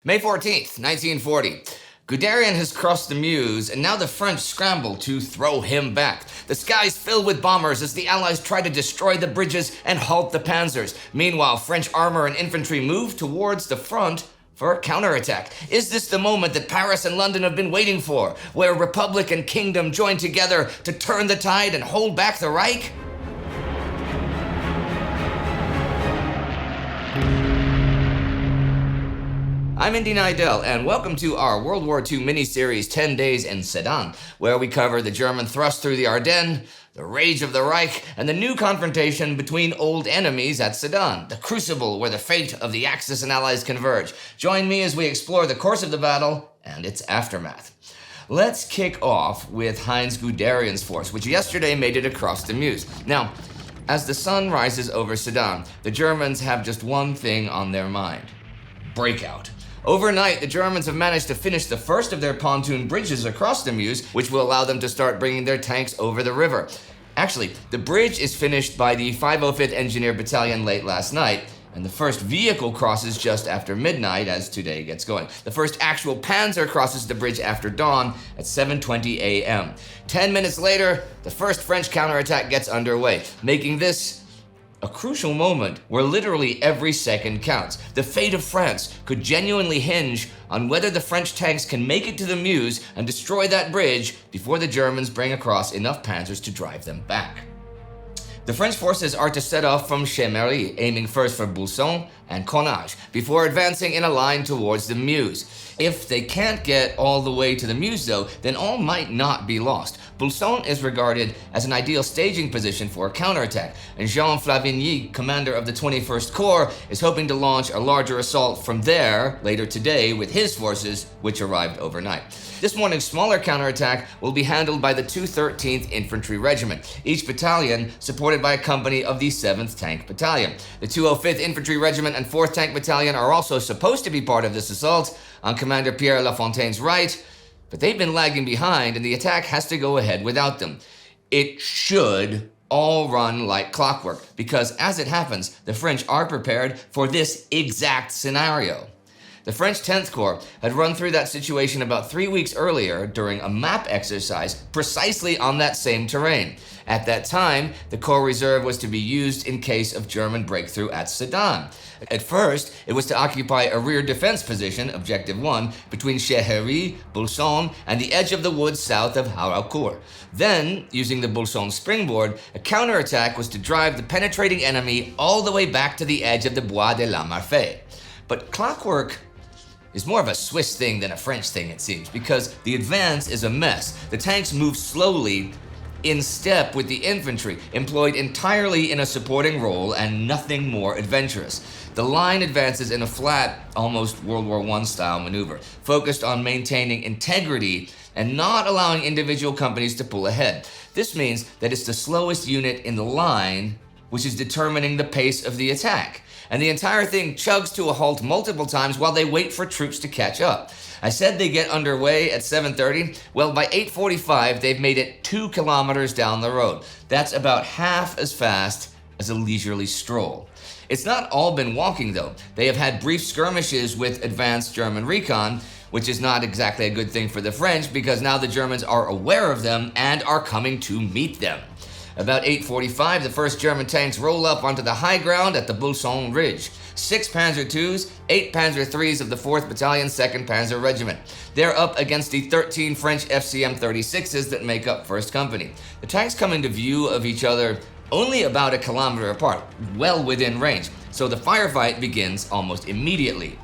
May 14th, 1940. Guderian has crossed the Meuse, and now the French scramble to throw him back. The skies fill with bombers as the Allies try to destroy the bridges and halt the panzers. Meanwhile, French armor and infantry move towards the front for a counterattack. Is this the moment that Paris and London have been waiting for, where Republic and Kingdom join together to turn the tide and hold back the Reich? I'm Indy Neidell, and welcome to our World War II mini-series 10 Days in Sedan, where we cover the German thrust through the Ardennes, the rage of the Reich, and the new confrontation between old enemies at Sedan, the crucible where the fate of the Axis and Allies converge. Join me as we explore the course of the battle and its aftermath. Let's kick off with Heinz Guderian's force, which yesterday made it across the Meuse. Now, as the sun rises over Sedan, the Germans have just one thing on their mind: breakout. Overnight, the Germans have managed to finish the first of their pontoon bridges across the Meuse, which will allow them to start bringing their tanks over the river. Actually, the bridge is finished by the 505th Engineer Battalion late last night, and the first vehicle crosses just after midnight as today gets going. The first actual panzer crosses the bridge after dawn at 7:20 a.m. 10 minutes later, the first French counterattack gets underway, making this a crucial moment where literally every second counts. The fate of France could genuinely hinge on whether the French tanks can make it to the Meuse and destroy that bridge before the Germans bring across enough panzers to drive them back. The French forces are to set off from Chambéry, aiming first for Olsson and Connage, before advancing in a line towards the Meuse. If they can't get all the way to the Meuse, though, then all might not be lost. Olsson is regarded as an ideal staging position for a counterattack, and Jean Flavigny, commander of the 21st Corps, is hoping to launch a larger assault from there later today with his forces, which arrived overnight. This morning's smaller counterattack will be handled by the 213th Infantry Regiment, each battalion supported by a company of the 7th Tank Battalion. The 205th Infantry Regiment and 4th Tank Battalion are also supposed to be part of this assault on Commander Pierre Lafontaine's right, but they've been lagging behind and the attack has to go ahead without them. It should all run like clockwork, because as it happens, the French are prepared for this exact scenario. The French 10th Corps had run through that situation about 3 weeks earlier during a map exercise precisely on that same terrain. At that time, the Corps Reserve was to be used in case of German breakthrough at Sedan. At first, it was to occupy a rear defense position, Objective 1, between Chambéry, Olsson, and the edge of the woods south of Houx. Then, using the Olsson springboard, a counterattack was to drive the penetrating enemy all the way back to the edge of the Bois de la Marfée. But clockwork is more of a Swiss thing than a French thing, it seems, because the advance is a mess. The tanks move slowly in step with the infantry, employed entirely in a supporting role and nothing more adventurous. The line advances in a flat, almost World War I style maneuver, focused on maintaining integrity and not allowing individual companies to pull ahead. This means that it's the slowest unit in the line which is determining the pace of the attack. And the entire thing chugs to a halt multiple times while they wait for troops to catch up. I said they get underway at 7:30. Well, by 8:45, they've made it 2 kilometers down the road. That's about half as fast as a leisurely stroll. It's not all been walking, though. They have had brief skirmishes with advanced German recon, which is not exactly a good thing for the French, because now the Germans are aware of them and are coming to meet them. About 8:45, the first German tanks roll up onto the high ground at the Olsson Ridge. 6 Panzer IIs, 8 Panzer IIIs of the 4th Battalion, 2nd Panzer Regiment. They're up against the 13 French FCM 36s that make up 1st Company. The tanks come into view of each other only about a kilometer apart, well within range, so the firefight begins almost immediately.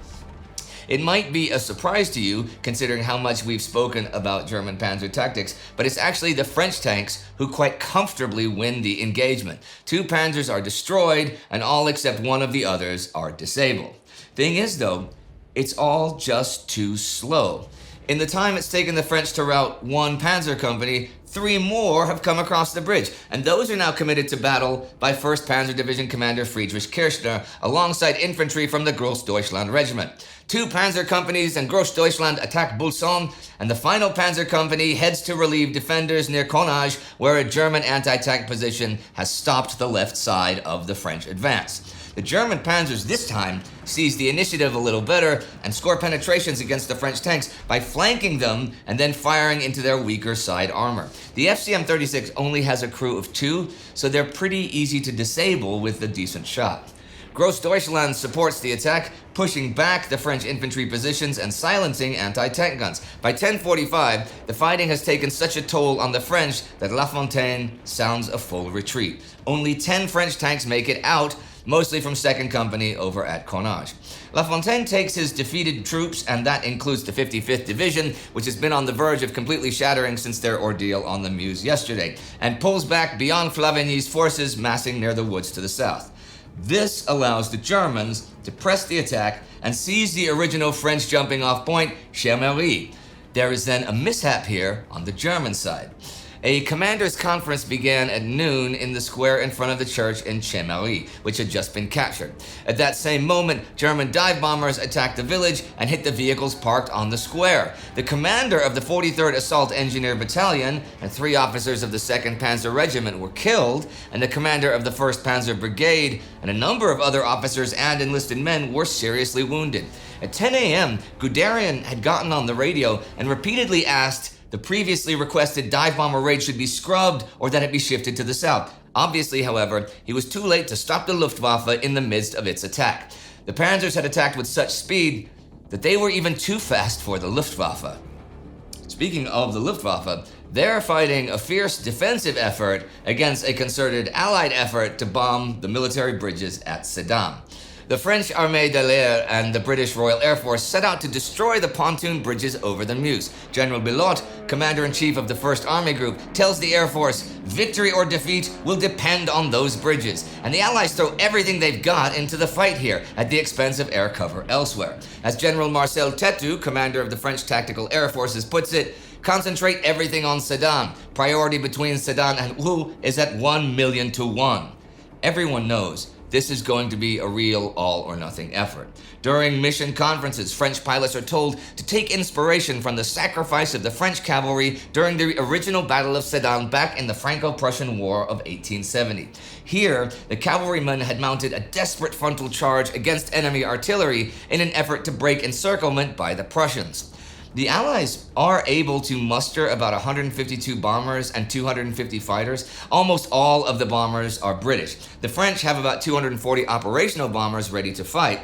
It might be a surprise to you, considering how much we've spoken about German panzer tactics, but it's actually the French tanks who quite comfortably win the engagement. 2 panzers are destroyed, and all except one of the others are disabled. Thing is, though, it's all just too slow. In the time it's taken the French to rout 1 panzer company, 3 more have come across the bridge, and those are now committed to battle by 1st Panzer Division Commander Friedrich Kirchner alongside infantry from the Großdeutschland Regiment. 2 panzer companies and Großdeutschland attack Olsson, and the final panzer company heads to relieve defenders near Connage, where a German anti-tank position has stopped the left side of the French advance. The German panzers this time seize the initiative a little better and score penetrations against the French tanks by flanking them and then firing into their weaker side armor. The FCM-36 only has a crew of 2, so they're pretty easy to disable with a decent shot. Grossdeutschland supports the attack, pushing back the French infantry positions and silencing anti-tank guns. By 10:45, the fighting has taken such a toll on the French that La Fontaine sounds a full retreat. Only 10 French tanks make it out, mostly from 2nd Company over at Cornage. La Fontaine takes his defeated troops, and that includes the 55th Division, which has been on the verge of completely shattering since their ordeal on the Meuse yesterday, and pulls back beyond Flavigny's forces massing near the woods to the south. This allows the Germans to press the attack and seize the original French jumping off point, Chambéry. There is then a mishap here on the German side. A commander's conference began at noon in the square in front of the church in Chambéry, which had just been captured. At that same moment, German dive bombers attacked the village and hit the vehicles parked on the square. The commander of the 43rd Assault Engineer Battalion and 3 officers of the 2nd Panzer Regiment were killed, and the commander of the 1st Panzer Brigade and a number of other officers and enlisted men were seriously wounded. At 10 a.m., Guderian had gotten on the radio and repeatedly asked the previously requested dive bomber raid should be scrubbed or that it be shifted to the south. Obviously, however, he was too late to stop the Luftwaffe in the midst of its attack. The Panzers had attacked with such speed that they were even too fast for the Luftwaffe. Speaking of the Luftwaffe, they're fighting a fierce defensive effort against a concerted Allied effort to bomb the military bridges at Sedan. The French Armée de l'Air and the British Royal Air Force set out to destroy the pontoon bridges over the Meuse. General Bilot, commander-in-chief of the 1st Army Group, tells the Air Force victory or defeat will depend on those bridges, and the Allies throw everything they've got into the fight here at the expense of air cover elsewhere. As General Marcel Tetu, commander of the French Tactical Air Forces, puts it, concentrate everything on Sedan. Priority between Sedan and Houx is at 1,000,000 to 1. Everyone knows this is going to be a real all-or-nothing effort. During mission conferences, French pilots are told to take inspiration from the sacrifice of the French cavalry during the original Battle of Sedan back in the Franco-Prussian War of 1870. Here, the cavalrymen had mounted a desperate frontal charge against enemy artillery in an effort to break encirclement by the Prussians. The Allies are able to muster about 152 bombers and 250 fighters. Almost all of the bombers are British. The French have about 240 operational bombers ready to fight,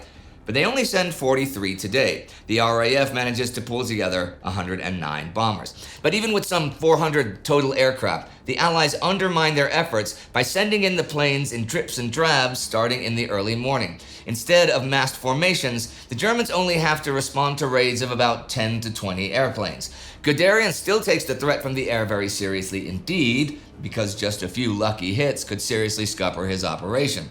but they only send 43 today. The RAF manages to pull together 109 bombers. But even with some 400 total aircraft, the Allies undermine their efforts by sending in the planes in drips and drabs starting in the early morning. Instead of massed formations, the Germans only have to respond to raids of about 10 to 20 airplanes. Guderian still takes the threat from the air very seriously indeed, because just a few lucky hits could seriously scupper his operation.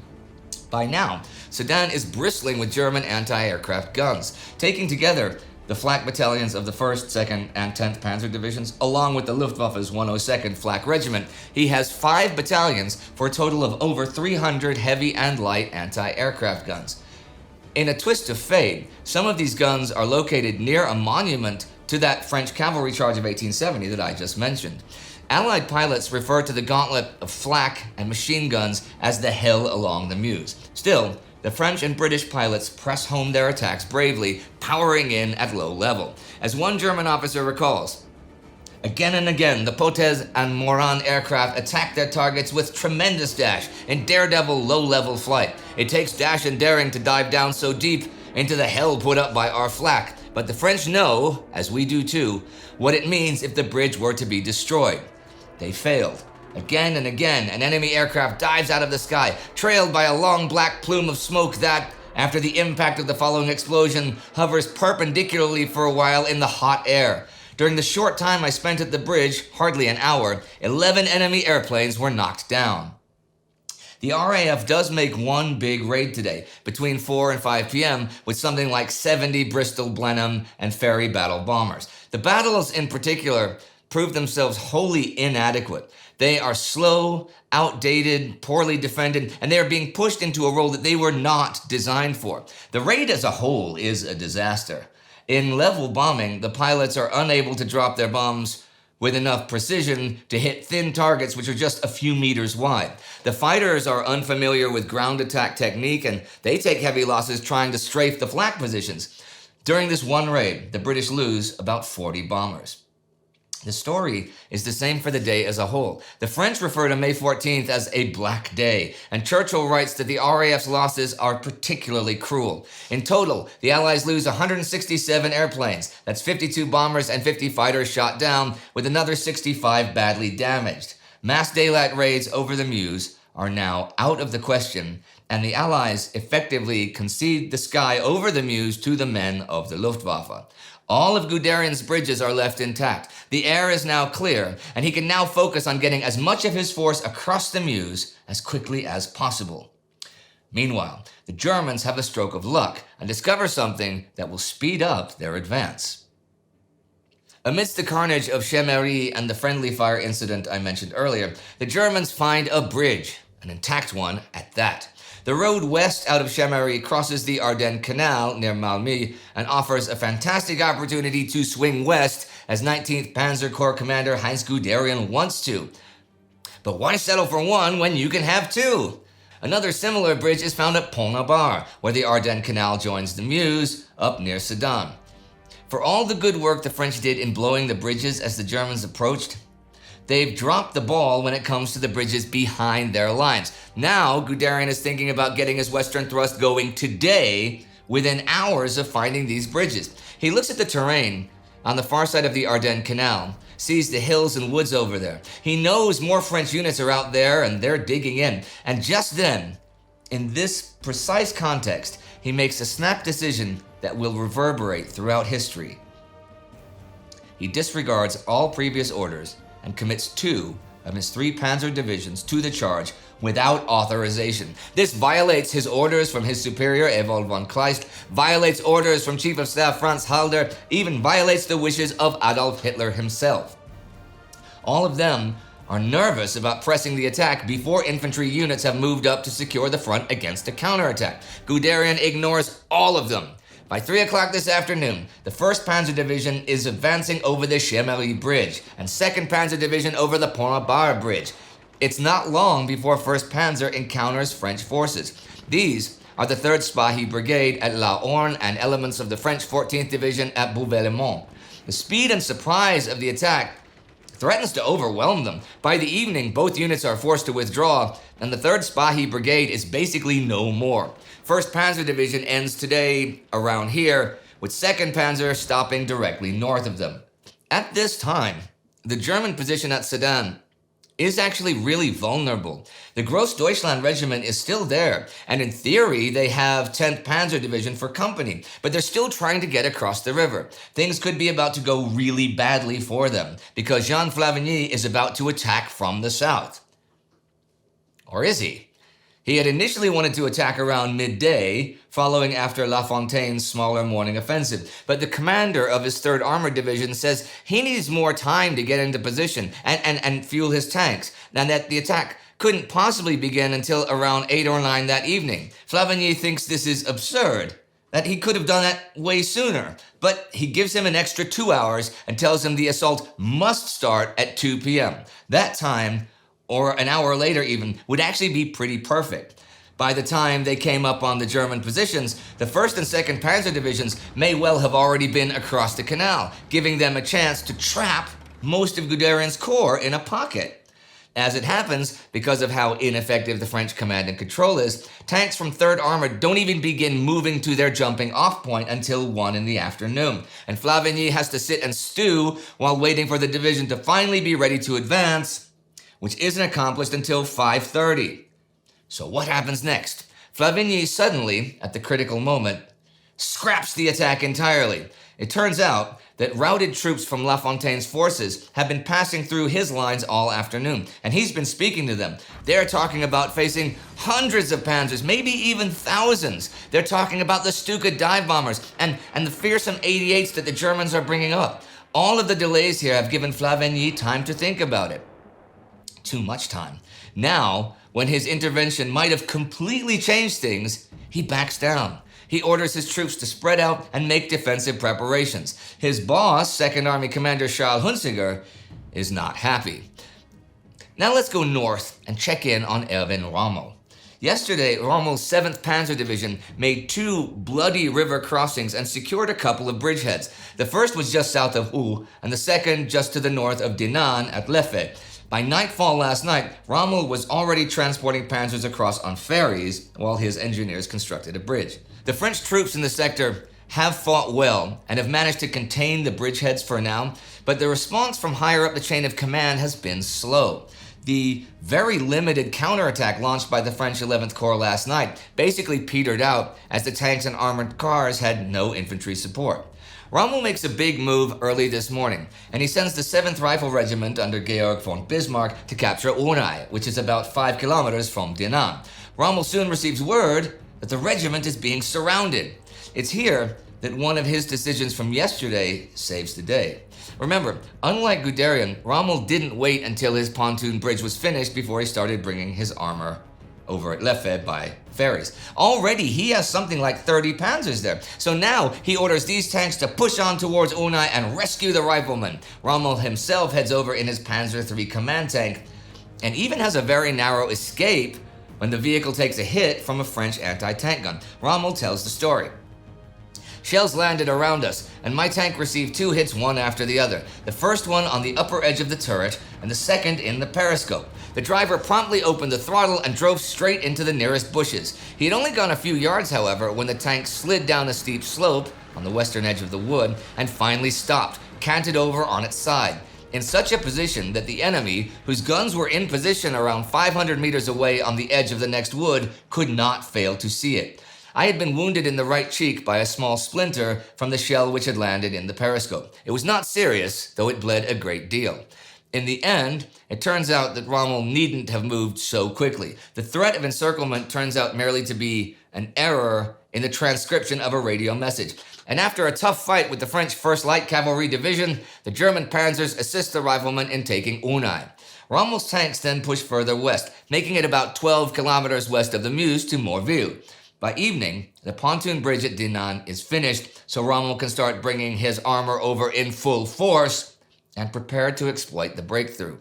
By now, Sedan is bristling with German anti-aircraft guns. Taking together the flak battalions of the 1st, 2nd, and 10th Panzer Divisions, along with the Luftwaffe's 102nd Flak Regiment, he has 5 battalions for a total of over 300 heavy and light anti-aircraft guns. In a twist of fate, some of these guns are located near a monument to that French cavalry charge of 1870 that I just mentioned. Allied pilots refer to the gauntlet of flak and machine guns as the hell along the Meuse. Still, the French and British pilots press home their attacks bravely, powering in at low level. As one German officer recalls, again and again, the Potez and Moran aircraft attack their targets with tremendous dash and daredevil low-level flight. It takes dash and daring to dive down so deep into the hell put up by our flak, but the French know, as we do too, what it means if the bridge were to be destroyed. They failed. Again and again, an enemy aircraft dives out of the sky, trailed by a long black plume of smoke that, after the impact of the following explosion, hovers perpendicularly for a while in the hot air. During the short time I spent at the bridge, hardly an hour, 11 enemy airplanes were knocked down. The RAF does make one big raid today, between 4 and 5 p.m., with something like 70 Bristol Blenheim and Ferry battle bombers. The battles in particular prove themselves wholly inadequate. They are slow, outdated, poorly defended, and they are being pushed into a role that they were not designed for. The raid as a whole is a disaster. In level bombing, the pilots are unable to drop their bombs with enough precision to hit thin targets which are just a few meters wide. The fighters are unfamiliar with ground attack technique, and they take heavy losses trying to strafe the flak positions. During this one raid, the British lose about 40 bombers. The story is the same for the day as a whole. The French refer to May 14th as a black day, and Churchill writes that the RAF's losses are particularly cruel. In total, the Allies lose 167 airplanes. That's 52 bombers and 50 fighters shot down, with another 65 badly damaged. Mass daylight raids over the Meuse are now out of the question, and the Allies effectively concede the sky over the Meuse to the men of the Luftwaffe. All of Guderian's bridges are left intact. The air is now clear, and he can now focus on getting as much of his force across the Meuse as quickly as possible. Meanwhile, the Germans have a stroke of luck and discover something that will speed up their advance. Amidst the carnage of Chemeri and the friendly fire incident I mentioned earlier, the Germans find a bridge, an intact one at that. The road west out of Chemeri crosses the Ardennes Canal near Malmö and offers a fantastic opportunity to swing west as 19th Panzer Corps Commander Heinz Guderian wants to. But why settle for one when you can have two? Another similar bridge is found at Pont-Navarre, where the Ardennes Canal joins the Meuse up near Sedan. For all the good work the French did in blowing the bridges as the Germans approached, they've dropped the ball when it comes to the bridges behind their lines. Now, Guderian is thinking about getting his western thrust going today within hours of finding these bridges. He looks at the terrain on the far side of the Ardennes Canal, sees the hills and woods over there. He knows more French units are out there and they're digging in. And just then, in this precise context, he makes a snap decision that will reverberate throughout history. He disregards all previous orders and commits 2 of his 3 panzer divisions to the charge without authorization. This violates his orders from his superior, Ewald von Kleist, violates orders from Chief of Staff Franz Halder, even violates the wishes of Adolf Hitler himself. All of them are nervous about pressing the attack before infantry units have moved up to secure the front against a counterattack. Guderian ignores all of them. By 3 o'clock this afternoon, the 1st Panzer Division is advancing over the Chemeri Bridge, and 2nd Panzer Division over the Pont-Navarre Bridge. It's not long before 1st Panzer encounters French forces. These are the 3rd Spahi Brigade at La Orne and elements of the French 14th Division at Bouvais-le-Mont. The speed and surprise of the attack threatens to overwhelm them. By the evening, both units are forced to withdraw, and the 3rd Spahi Brigade is basically no more. 1st Panzer Division ends today around here, with 2nd Panzer stopping directly north of them. At this time, the German position at Sedan is actually really vulnerable. The Grossdeutschland Regiment is still there, and in theory, they have 10th Panzer Division for company, but they're still trying to get across the river. Things could be about to go really badly for them, because Jean Flavigny is about to attack from the south. Or is he? He had initially wanted to attack around midday, following after La Fontaine's smaller morning offensive. But the commander of his 3rd Armored Division says he needs more time to get into position and fuel his tanks, and that the attack couldn't possibly begin until around 8 or 9 that evening. Flavigny thinks this is absurd, that he could have done that way sooner. But he gives him an extra 2 hours and tells him the assault must start at 2 p.m. That time, or an hour later even, would actually be pretty perfect. By the time they came up on the German positions, the 1st and 2nd Panzer Divisions may well have already been across the canal, giving them a chance to trap most of Guderian's corps in a pocket. As it happens, because of how ineffective the French command and control is, tanks from 3rd Armored don't even begin moving to their jumping off point until 1 in the afternoon. And Flavigny has to sit and stew while waiting for the division to finally be ready to advance, which isn't accomplished until 5:30. So what happens next? Flavigny suddenly, at the critical moment, scraps the attack entirely. It turns out that routed troops from La Fontaine's forces have been passing through his lines all afternoon, and he's been speaking to them. They're talking about facing hundreds of panzers, maybe even thousands. They're talking about the Stuka dive bombers and the fearsome 88s that the Germans are bringing up. All of the delays here have given Flavigny time to think about it. Too much time. Now, when his intervention might have completely changed things, he backs down. He orders his troops to spread out and make defensive preparations. His boss, 2nd Army Commander Charles Hunziker, is not happy. Now let's go north and check in on Erwin Rommel. Yesterday, Rommel's 7th Panzer Division made 2 bloody river crossings and secured a couple of bridgeheads. The first was just south of Houx, and the second just to the north of Dinant at Leffe. By nightfall last night, Rommel was already transporting panzers across on ferries while his engineers constructed a bridge. The French troops in the sector have fought well and have managed to contain the bridgeheads for now, but the response from higher up the chain of command has been slow. The very limited counterattack launched by the French 11th Corps last night basically petered out as the tanks and armored cars had no infantry support. Rommel makes a big move early this morning, and he sends the 7th Rifle Regiment under Georg von Bismarck to capture Unai, which is about 5 kilometers from Dinant. Rommel soon receives word that the regiment is being surrounded. It's here that one of his decisions from yesterday saves the day. Remember, unlike Guderian, Rommel didn't wait until his pontoon bridge was finished before he started bringing his armor over at Leffe by ferries. Already he has something like 30 panzers there. So now he orders these tanks to push on towards Unai and rescue the riflemen. Rommel himself heads over in his Panzer III command tank and even has a very narrow escape when the vehicle takes a hit from a French anti-tank gun. Rommel tells the story. Shells landed around us, and my tank received 2 hits one after the other. The first one on the upper edge of the turret, and the second in the periscope. The driver promptly opened the throttle and drove straight into the nearest bushes. He had only gone a few yards, however, when the tank slid down a steep slope on the western edge of the wood and finally stopped, canted over on its side, in such a position that the enemy, whose guns were in position around 500 meters away on the edge of the next wood, could not fail to see it. I had been wounded in the right cheek by a small splinter from the shell which had landed in the periscope. It was not serious, though it bled a great deal. In the end, it turns out that Rommel needn't have moved so quickly. The threat of encirclement turns out merely to be an error in the transcription of a radio message. And after a tough fight with the French 1st Light Cavalry Division, the German panzers assist the riflemen in taking Unai. Rommel's tanks then push further west, making it about 12 kilometers west of the Meuse to Morville. By evening, the pontoon bridge at Dinant is finished, so Rommel can start bringing his armor over in full force and prepare to exploit the breakthrough.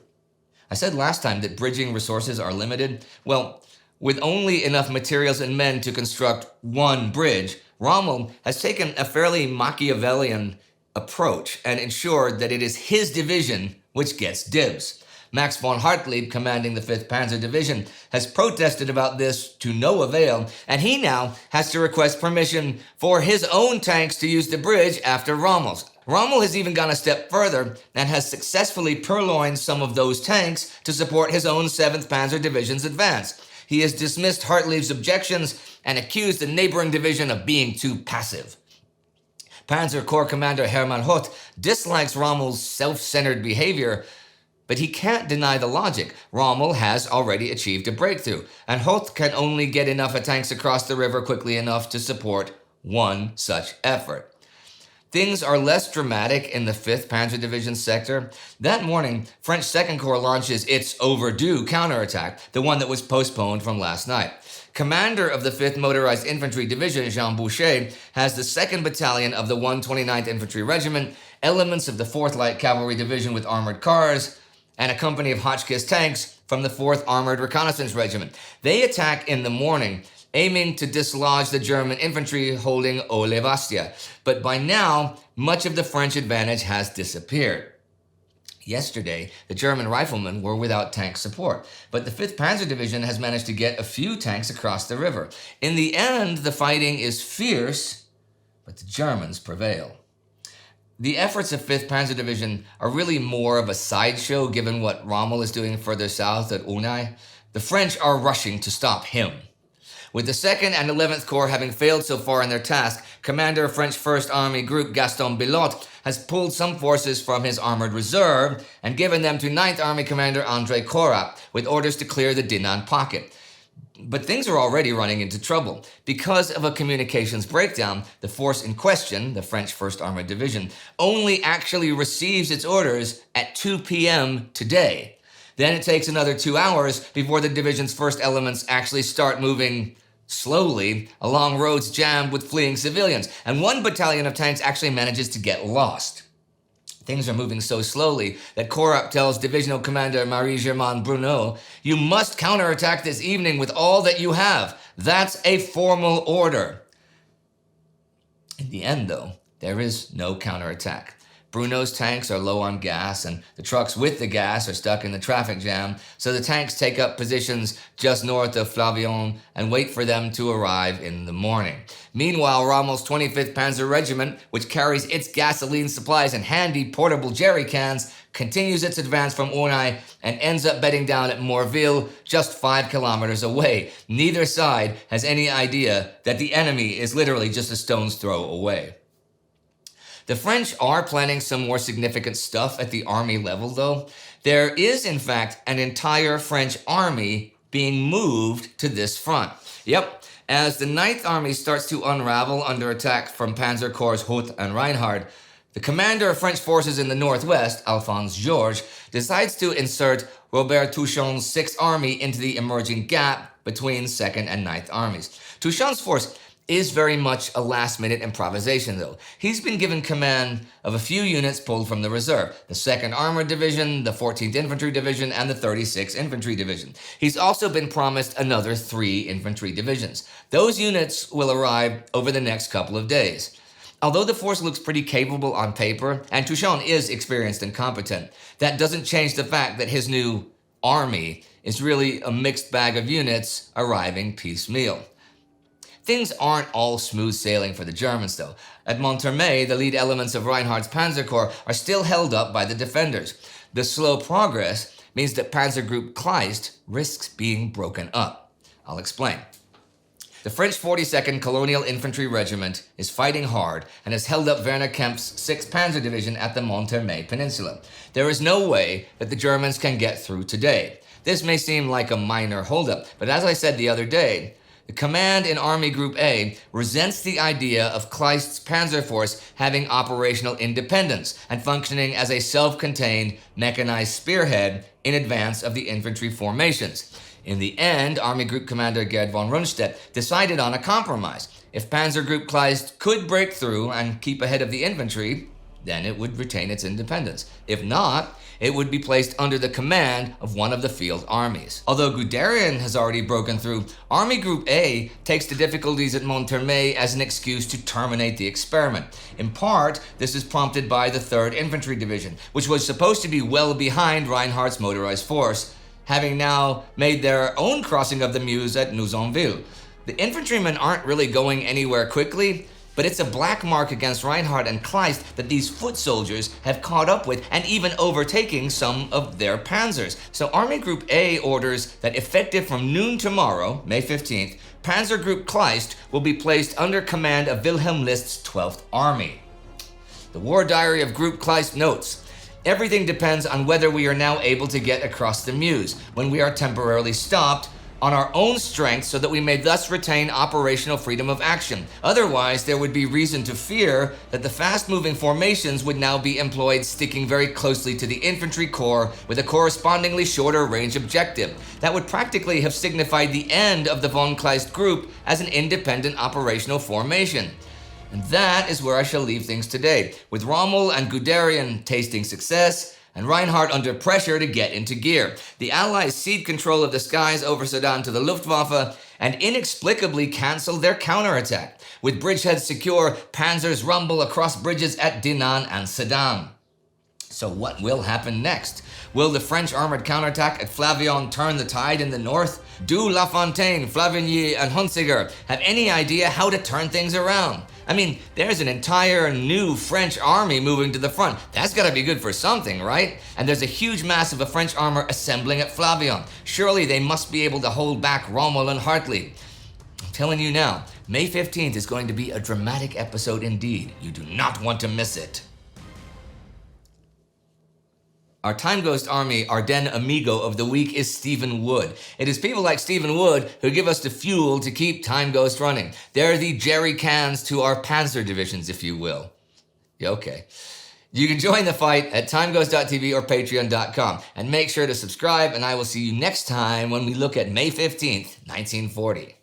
I said last time that bridging resources are limited. Well, with only enough materials and men to construct one bridge, Rommel has taken a fairly Machiavellian approach and ensured that it is his division which gets dibs. Max von Hartlieb, commanding the 5th Panzer Division, has protested about this to no avail, and he now has to request permission for his own tanks to use the bridge after Rommel's. Rommel has even gone a step further and has successfully purloined some of those tanks to support his own 7th Panzer Division's advance. He has dismissed Hartlieb's objections and accused the neighboring division of being too passive. Panzer Corps Commander Hermann Hoth dislikes Rommel's self-centered behavior, but he can't deny the logic. Rommel has already achieved a breakthrough, and Hoth can only get enough tanks across the river quickly enough to support one such effort. Things are less dramatic in the 5th Panzer Division sector. That morning, French 2nd Corps launches its overdue counterattack, the one that was postponed from last night. Commander of the 5th Motorized Infantry Division, Jean Boucher, has the 2nd Battalion of the 129th Infantry Regiment, elements of the 4th Light Cavalry Division with armored cars, and a company of Hotchkiss tanks from the 4th Armored Reconnaissance Regiment. They attack in the morning, aiming to dislodge the German infantry holding Olevastia. But by now, much of the French advantage has disappeared. Yesterday, the German riflemen were without tank support, but the 5th Panzer Division has managed to get a few tanks across the river. In the end, the fighting is fierce, but the Germans prevail. The efforts of 5th Panzer Division are really more of a sideshow given what Rommel is doing further south at Unai. The French are rushing to stop him. With the 2nd and 11th Corps having failed so far in their task, Commander of French 1st Army Group Gaston Bilot has pulled some forces from his armored reserve and given them to 9th Army Commander André Korat with orders to clear the Dinant pocket. But things are already running into trouble. Because of a communications breakdown, the force in question, the French 1st Armored Division, only actually receives its orders at 2 p.m. today. Then it takes another 2 hours before the division's first elements actually start moving slowly along roads jammed with fleeing civilians, and one battalion of tanks actually manages to get lost. Things are moving so slowly that Korup tells Divisional Commander Marie-Germaine Bruneau, "You must counterattack this evening with all that you have. That's a formal order." In the end, though, there is no counterattack. Bruneau's tanks are low on gas, and the trucks with the gas are stuck in the traffic jam, so the tanks take up positions just north of Flavigny and wait for them to arrive in the morning. Meanwhile, Rommel's 25th Panzer Regiment, which carries its gasoline supplies in handy portable jerry cans, continues its advance from Aulnay and ends up bedding down at Morville, just 5 kilometers away. Neither side has any idea that the enemy is literally just a stone's throw away. The French are planning some more significant stuff at the army level, though. There is, in fact, an entire French army being moved to this front. Yep, as the 9th Army starts to unravel under attack from Panzer Corps Houx and Deinhard, the commander of French forces in the northwest, Alphonse Georges, decides to insert Robert Touchon's 6th Army into the emerging gap between 2nd and 9th Armies. Touchon's force is very much a last-minute improvisation, though. He's been given command of a few units pulled from the reserve, the 2nd Armored Division, the 14th Infantry Division, and the 36th Infantry Division. He's also been promised another 3 infantry divisions. Those units will arrive over the next couple of days. Although the force looks pretty capable on paper, and Touchon is experienced and competent, that doesn't change the fact that his new army is really a mixed bag of units arriving piecemeal. Things aren't all smooth sailing for the Germans, though. At Monthermé, the lead elements of Reinhardt's Panzer Corps are still held up by the defenders. The slow progress means that Panzer Group Kleist risks being broken up. I'll explain. The French 42nd Colonial Infantry Regiment is fighting hard and has held up Werner Kempf's 6th Panzer Division at the Monthermé Peninsula. There is no way that the Germans can get through today. This may seem like a minor holdup, but as I said the other day, the command in Army Group A resents the idea of Kleist's panzer force having operational independence and functioning as a self-contained mechanized spearhead in advance of the infantry formations. In the end, Army Group Commander Gerd von Rundstedt decided on a compromise. If Panzer Group Kleist could break through and keep ahead of the infantry, then it would retain its independence. If not, it would be placed under the command of one of the field armies. Although Guderian has already broken through, Army Group A takes the difficulties at Monthermé as an excuse to terminate the experiment. In part, this is prompted by the 3rd Infantry Division, which was supposed to be well behind Reinhardt's motorized force, having now made their own crossing of the Meuse at Nouzonville. The infantrymen aren't really going anywhere quickly, but it's a black mark against Reinhardt and Kleist that these foot soldiers have caught up with and even overtaking some of their panzers. So Army Group A orders that effective from noon tomorrow, May 15th, Panzer Group Kleist will be placed under command of Wilhelm List's 12th Army. The War Diary of Group Kleist notes, "Everything depends on whether we are now able to get across the Meuse, when we are temporarily stopped, on our own strength so that we may thus retain operational freedom of action. Otherwise, there would be reason to fear that the fast-moving formations would now be employed sticking very closely to the infantry corps with a correspondingly shorter range objective. That would practically have signified the end of the von Kleist group as an independent operational formation." And that is where I shall leave things today, with Rommel and Guderian tasting success, and Reinhardt under pressure to get into gear. The Allies cede control of the skies over Sedan to the Luftwaffe and inexplicably cancel their counterattack. With bridgeheads secure, panzers rumble across bridges at Dinant and Sedan. So what will happen next? Will the French armored counterattack at Flavigny turn the tide in the north? Do La Fontaine, Flavigny, and Hunziger have any idea how to turn things around? I mean, there's an entire new French army moving to the front. That's gotta be good for something, right? And there's a huge mass of French armor assembling at Flavigny. Surely they must be able to hold back Rommel and Hartley. I'm telling you now, May 15th is going to be a dramatic episode indeed. You do not want to miss it. Our Time Ghost Army Ardennes Amigo of the week is Stephen Wood. It is people like Stephen Wood who give us the fuel to keep Time Ghost running. They're the jerry cans to our panzer divisions, if you will. Yeah, okay. You can join the fight at timeghost.tv or patreon.com. And make sure to subscribe, and I will see you next time when we look at May 15th, 1940.